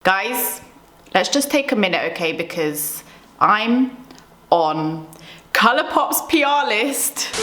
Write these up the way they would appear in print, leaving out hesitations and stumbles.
Guys, let's just take a minute, okay, because I'm on ColourPop's PR list.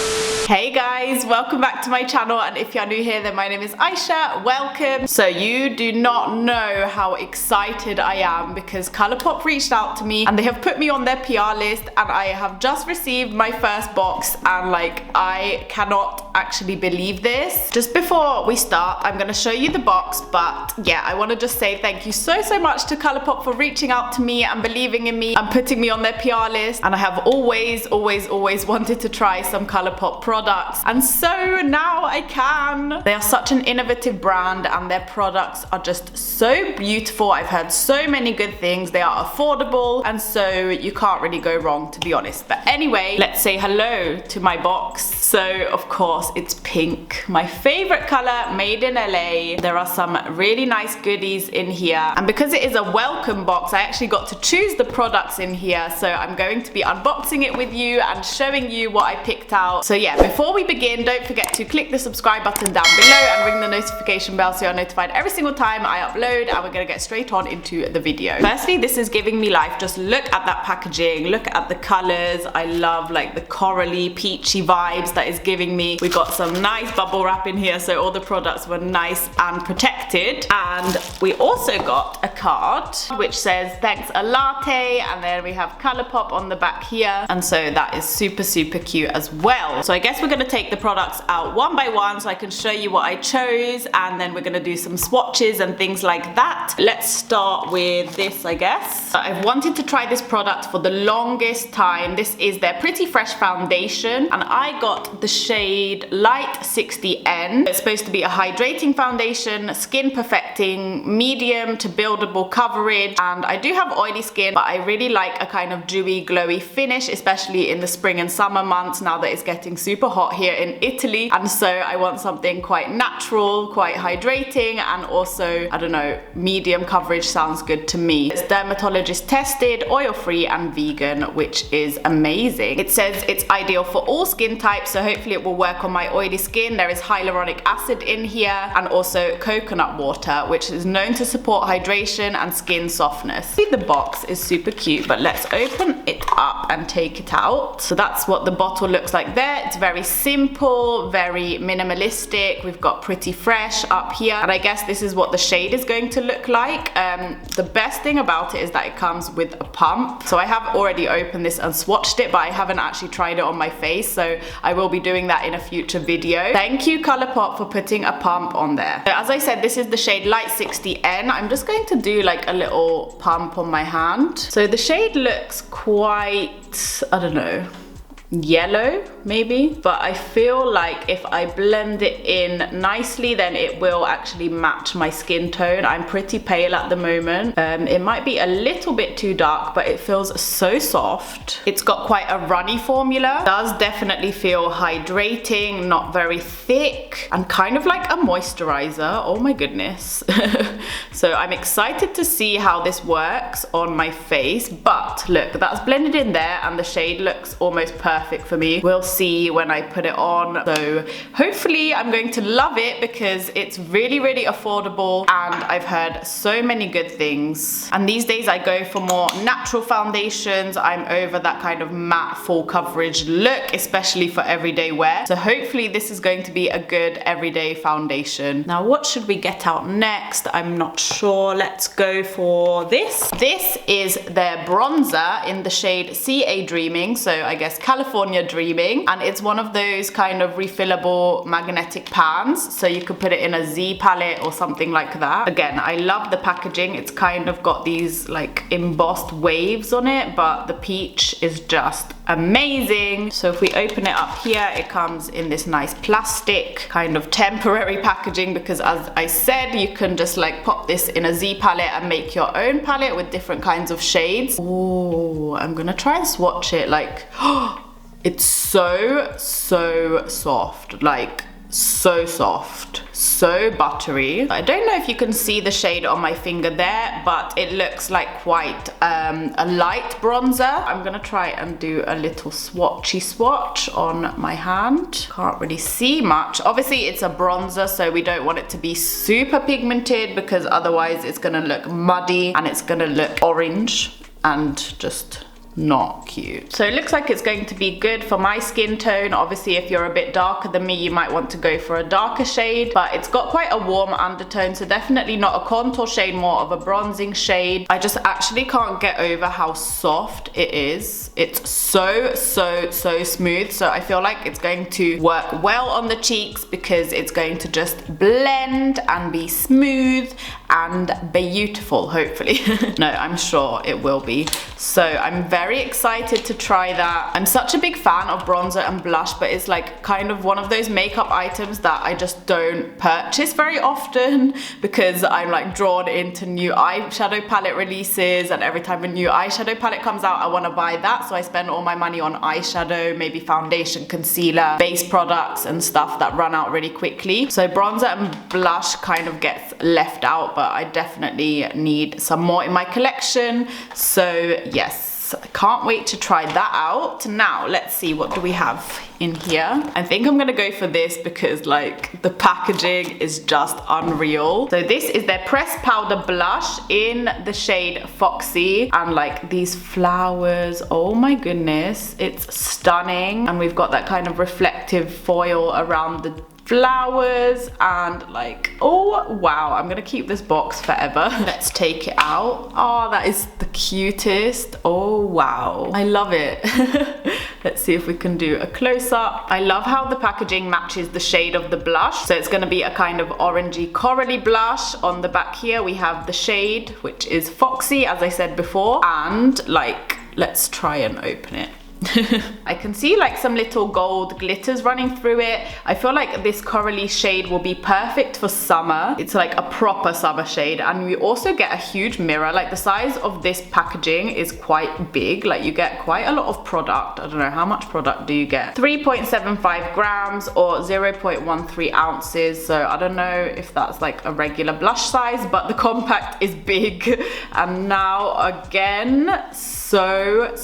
Hey guys, welcome back to my channel, and if you're new here, then my name is Aisha. Welcome. So you do not know how excited I am because ColourPop reached out to me and they have put me on their PR list, and I have just received my first box, and like I cannot actually believe this. Just before we start, I'm going to show you the box, but yeah, I want to just say thank you so much to ColourPop for reaching out to me and believing in me and putting me on their PR list. And I have always wanted to try some ColourPop products, and so now I can. They are such an innovative brand and their products are just so beautiful. I've heard so many good things. They are affordable, and so you can't really go wrong, to be honest. But anyway, let's say hello to my box. So of course it's pink, my favorite color, made in LA. There are some really nice goodies in here, and because it is a welcome box, I actually got to choose the products in here. So I'm going to be unboxing it with you and showing you what I picked out. So yeah, before we begin, don't forget to click the subscribe button down below and ring the notification bell so you're notified every single time I upload, and we're gonna get straight on into the video. Firstly, this is giving me life. Just look at that packaging, look at the colors. I love like the corally, peachy vibes that is giving me. We got some nice bubble wrap in here, so all the products were nice and protected. And we also got a card which says thanks a latte, and then we have ColourPop on the back here, and so that is super cute as well. So I guess we're gonna take the products out one by one so I can show you what I chose, and then we're gonna do some swatches and things like that. Let's start with this, I guess. I've wanted to try this product for the longest time. This is their Pretty Fresh foundation, and I got the shade Light 60N. It's supposed to be a hydrating foundation, skin perfecting, medium to buildable coverage, and I do have oily skin, but I really like a kind of dewy, glowy finish, especially in the spring and summer months now that it's getting super hot here in Italy. And so I want something quite natural, quite hydrating, and also, I don't know, medium coverage sounds good to me. It's dermatologist tested, oil free and vegan, which is amazing. It says it's ideal for all skin types, so hopefully it will work on my oily skin. There is hyaluronic acid in here and also coconut water, which is known to support hydration and skin softness. See, the box is super cute, but let's open it up and take it out. So that's what the bottle looks like there. It's very simple, very minimalistic. We've got Pretty Fresh up here, and I guess this is what the shade is going to look like. The best thing about it is that it comes with a pump. So I have already opened this and swatched it, but I haven't actually tried it on my face, so I will be doing that in a future video. Thank you ColourPop for putting a pump on there. So as I said, this is the shade Light 60N. I'm just going to do like a little pump on my hand. So the shade looks quite, I don't know, yellow maybe, but I feel like if I blend it in nicely, then it will actually match my skin tone. I'm pretty pale at the moment. It might be a little bit too dark, but it feels so soft. It's got quite a runny formula. It does definitely feel hydrating, not very thick, and kind of like a moisturizer. Oh my goodness. So I'm excited to see how this works on my face. But look, that's blended in there and the shade looks almost perfect for me. We'll see when I put it on. So hopefully I'm going to love it because it's really affordable, and I've heard so many good things. And these days I go for more natural foundations. I'm over that kind of matte full coverage look, especially for everyday wear. So hopefully this is going to be a good everyday foundation. Now what should we get out next? I'm not sure. Let's go for this. This is their bronzer in the shade CA Dreaming, so I guess California Dreaming, and it's one of those kind of refillable magnetic pans, so you could put it in a Z palette or something like that. Again, I love the packaging. It's kind of got these like embossed waves on it, but the peach is just amazing. So if we open it up here, it comes in this nice plastic kind of temporary packaging, because as I said, you can just like pop this in a Z palette and make your own palette with different kinds of shades. Oh, I'm gonna try and swatch it. Like, it's so soft. Like, so soft, so buttery. I don't know if you can see the shade on my finger there, but it looks like quite a light bronzer. I'm gonna try and do a little swatchy swatch on my hand. Can't really see much. Obviously it's a bronzer, so we don't want it to be super pigmented because otherwise it's gonna look muddy and it's gonna look orange and just not cute. So it looks like it's going to be good for my skin tone. Obviously if you're a bit darker than me, you might want to go for a darker shade, but it's got quite a warm undertone, so definitely not a contour shade, more of a bronzing shade. I just actually can't get over how soft it is. It's so smooth, so I feel like it's going to work well on the cheeks because it's going to just blend and be smooth and beautiful, hopefully. No, I'm sure it will be. So I'm very excited to try that. I'm such a big fan of bronzer and blush, but it's like kind of one of those makeup items that I just don't purchase very often because I'm like drawn into new eyeshadow palette releases, and every time a new eyeshadow palette comes out I want to buy that, so I spend all my money on eyeshadow, maybe foundation, concealer, base products and stuff that run out really quickly. So bronzer and blush kind of gets left out, but I definitely need some more in my collection. So yes, I can't wait to try that out. Now let's see, what do we have in here? I think I'm gonna go for this because like the packaging is just unreal. So this is their pressed powder blush in the shade Foxy, and like these flowers, oh my goodness, it's stunning. And we've got that kind of reflective foil around the flowers, and like, oh wow, I'm gonna keep this box forever. Let's take it out. Oh, that is the cutest. Oh wow, I love it. Let's see if we can do a close-up. I love how the packaging matches the shade of the blush, so it's gonna be a kind of orangey corally blush. On the back here we have the shade, which is Foxy, as I said before, and like, let's try and open it. I can see like some little gold glitters running through it. I feel like this corally shade will be perfect for summer. It's like a proper summer shade, and we also get a huge mirror. Like the size of this packaging is quite big, like you get quite a lot of product. I don't know, how much product do you get? 3.75 grams or 0.13 ounces. So I don't know if that's like a regular blush size, but the compact is big. And now again, so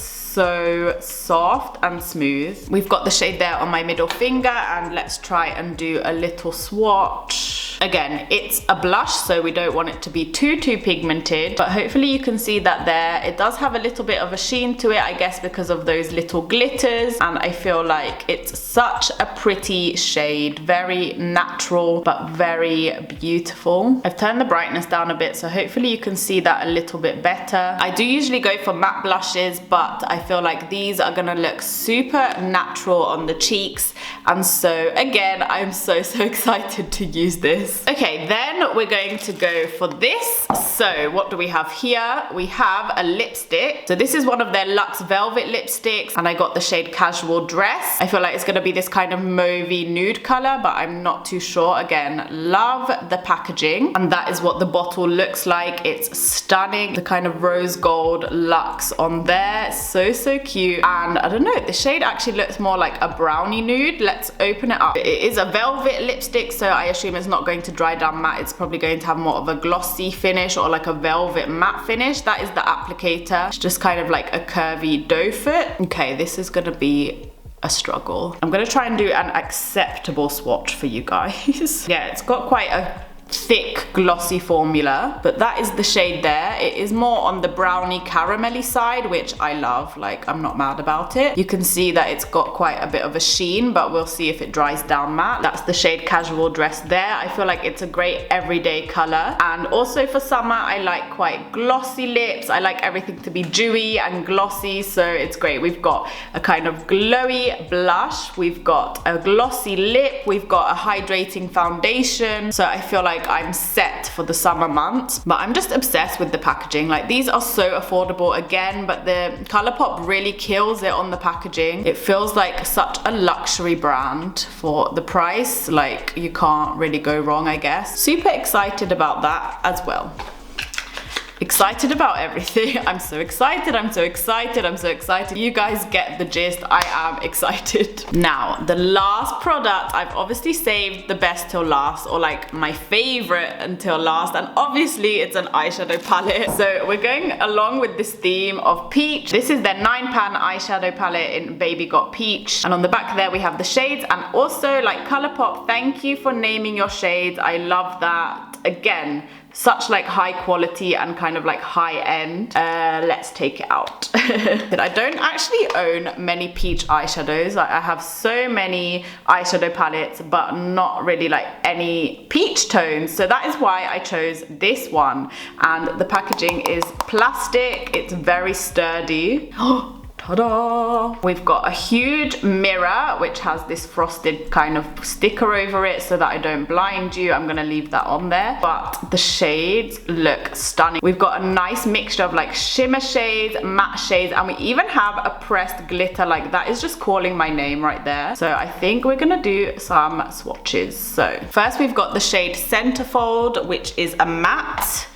soft and smooth. We've got the shade there on my middle finger, and let's try and do a little swatch. Again, it's a blush, so we don't want it to be too pigmented, but hopefully you can see that there. It does have a little bit of a sheen to it, I guess because of those little glitters, and I feel like it's such a pretty shade. Very natural, but very beautiful. I've turned the brightness down a bit, so hopefully you can see that a little bit better. I do usually go for matte blushes, but I feel like these are gonna look super natural on the cheeks, and so again, I'm so excited to use this. Okay, then we're going to go for this. So what do we have here? We have a lipstick. So this is one of their Luxe Velvet lipsticks, and I got the shade Casual Dress. I feel like it's gonna be this kind of mauvey nude color, but I'm not too sure. Again, love the packaging, and that is what the bottle looks like. It's stunning. The kind of rose gold Luxe on there. So cute. And I don't know, the shade actually looks more like a brownie nude. Let's open it up. It is a velvet lipstick, so I assume it's not going to dry down matte. It's probably going to have more of a glossy finish or like a velvet matte finish. That is the applicator. It's just kind of like a curvy doe foot. Okay, this is gonna be a struggle. I'm gonna try and do an acceptable swatch for you guys. Yeah, it's got quite a thick glossy formula, but that is the shade there. It is more on the brownie caramelly side, which I love. Like, I'm not mad about it. You can see that it's got quite a bit of a sheen, but we'll see if it dries down matte. That's the shade Casual Dress there. I feel like it's a great everyday color, and also for summer I like quite glossy lips. I like everything to be dewy and glossy, so it's great. We've got a kind of glowy blush, we've got a glossy lip, we've got a hydrating foundation, so I feel like I'm set for the summer months. But I'm just obsessed with the packaging. Like, these are so affordable again, but the ColourPop really kills it on the packaging. It feels like such a luxury brand for the price. Like, you can't really go wrong, I guess. Super excited about that as well. excited about everything. I'm so excited, I'm so excited, I'm so excited. You guys get the gist, I am excited. Now, the last product, I've obviously saved the best till last, or like my favorite until last, and obviously it's an eyeshadow palette. So we're going along with this theme of peach. This is their 9-pan eyeshadow palette in Baby Got Peach. And on the back there we have the shades, and also like ColourPop, thank you for naming your shades. I love that. Again, such like high quality and kind of like high end. Let's take it out. I don't actually own many peach eyeshadows. I have so many eyeshadow palettes, but not really like any peach tones. So that is why I chose this one. And the packaging is plastic. It's very sturdy. Ta-da! We've got a huge mirror which has this frosted kind of sticker over it so that I don't blind you. I'm gonna leave that on there. But the shades look stunning. We've got a nice mixture of like shimmer shades, matte shades, and we even have a pressed glitter. Like that is just calling my name right there. So I think we're gonna do some swatches. So first we've got the shade Centerfold, which is a matte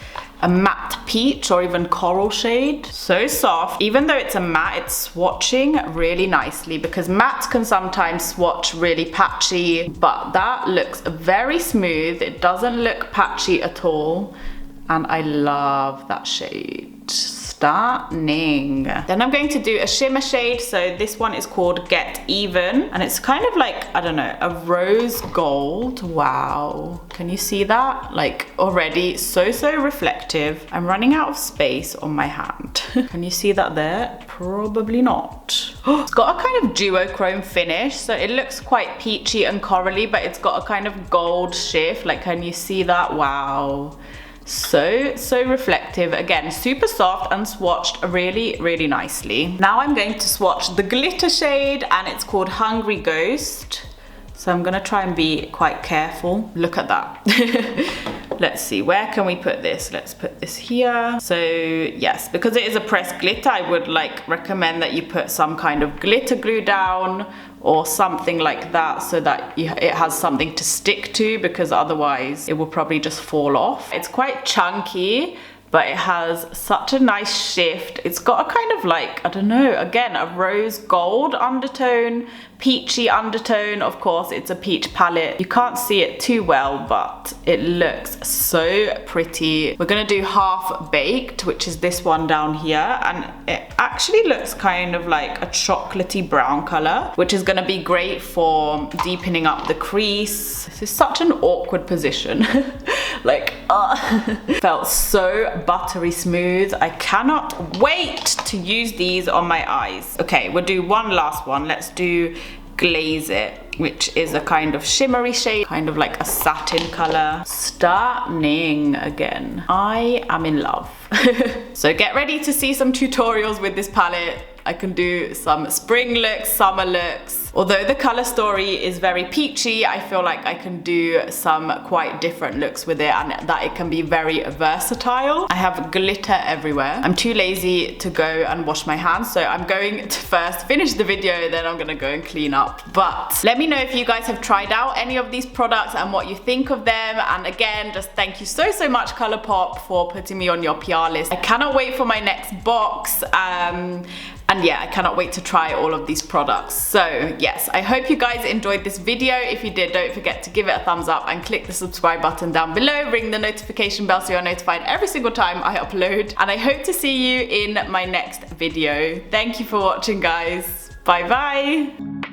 peach or even coral shade. So soft. Even though it's a matte, it's swatching really nicely, because mattes can sometimes swatch really patchy, but that looks very smooth. It doesn't look patchy at all, and I love that shade. Stunning. Then I'm going to do a shimmer shade. So this one is called Get Even, and it's kind of like, I don't know, a rose gold. Wow, can you see that? Like already so reflective. I'm running out of space on my hand. Can you see that there? Probably not. It's got a kind of duochrome finish, so it looks quite peachy and corally, but it's got a kind of gold shift. Like, can you see that? Wow. So reflective. Again, super soft and swatched really nicely. Now I'm going to swatch the glitter shade, and it's called Hungry Ghost. So I'm gonna try and be quite careful. Look at that. Let's see, where can we put this? Let's put this here. So yes, because it is a pressed glitter, I would like recommend that you put some kind of glitter glue down or something like that, so that it has something to stick to, because otherwise it will probably just fall off. It's quite chunky, but it has such a nice shift. It's got a kind of like, I don't know, again, a rose gold undertone, peachy undertone. Of course, it's a peach palette. You can't see it too well, but it looks so pretty. We're gonna do Half Baked, which is this one down here, and it actually looks kind of like a chocolatey brown color, which is gonna be great for deepening up the crease. This is such an awkward position. Like, felt so buttery smooth. I cannot wait to use these on my eyes. Okay, we'll do one last one. Let's do Glaze It, which is a kind of shimmery shade, kind of like a satin color. Stunning again. I am in love. So get ready to see some tutorials with this palette. I can do some spring looks, summer looks. Although the color story is very peachy, I feel like I can do some quite different looks with it, and that it can be very versatile. I have glitter everywhere. I'm too lazy to go and wash my hands, so I'm going to first finish the video, then I'm gonna go and clean up. But let me know if you guys have tried out any of these products and what you think of them. And again, just thank you so much ColourPop for putting me on your PR list. I cannot wait for my next box. And yeah, I cannot wait to try all of these products. So yes, I hope you guys enjoyed this video. If you did, don't forget to give it a thumbs up and click the subscribe button down below. Ring the notification bell so you're notified every single time I upload. And I hope to see you in my next video. Thank you for watching, guys. Bye bye.